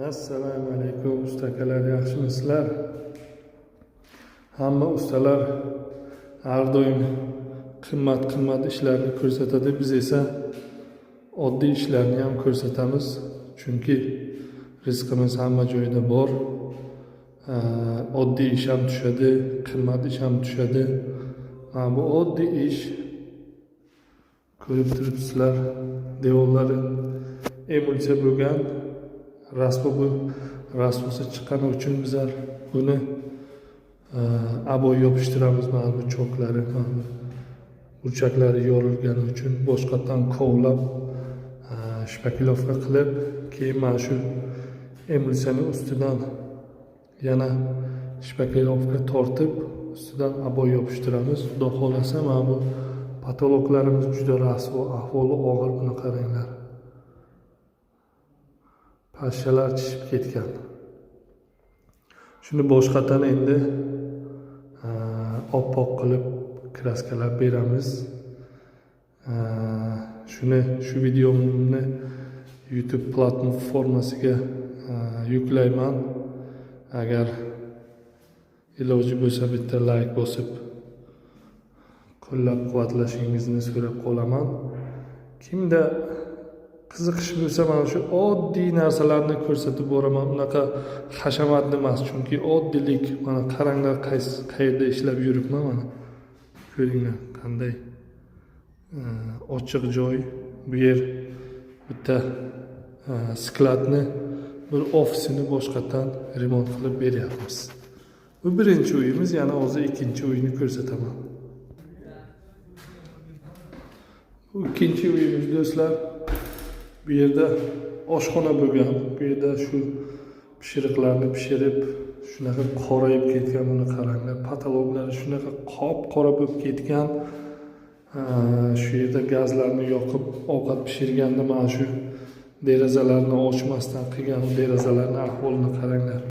Assalomu alaykum ustakalar, yaxshimisizlar? Hamma ustalar har doim qimmat ishlarni ko'rsatadi, biz esa oddiy ishlarni ham ko'rsatamiz. Chunki rizqimiz hamma joyda bor. Oddiy ish ham tushadi, qimmat ish ham tushadi. Mana bu oddiy ish, ko'rib turibsizlar, devorlari emulsiya bo'lgan. Rasvosi chiqqani uchun bizlar buni aboy yopishtiramiz. Mana bu choklari, mana bu burchaklari yorilgani uchun boshqatdan kovlab shpakilovka qilib, keyin mana shu emulsiyani ustidan yana shpakilovka tortib, ustidan aboy yopishtiramiz. Xudo xolasa mana bu patologlarimiz juda rasvo, ahvoli og'ir. Buni qaranglar. Pashshalar chishib ketgan. Shuni boshqatdan endi oppoq qilib kraskalab beramiz. Shu videomni YouTube platformasiga yuklayman. Agar iloji bo'lsa bitta like bosib qo'llab-quvvatlashingizni so'rab qolaman. Kimda qiziqish bo'lsa mana shu oddiy narsalarni ko'rsatib boraman. Unaqa hashamatli emas, chunki oddiylik. Mana qaranglar, qayerda ishlab yuribman. Mana ko'ringlar qanday ochiq joy. Bu yer bitta skladni, bir ofisini boshqatdan remont qilib beryapmiz. Bu birinchi uyimiz, yana hozir ikkinchi uyni ko'rsataman. Bu ikkinchi uyimiz do'stlar. Bu yerda oshxona bo'lgan. Bu yerda shu pishiriqlarni pishirib, shunaqa qorayib ketgan. Buni qaranglar, patologlari shunaqa qop-qora bo'lib ketgan. Shu yerda gazlarni yoqib ovqat pishirganda mana shu derazalarni ochmasdan qilgan, derazalarning ahvolini qaranglar.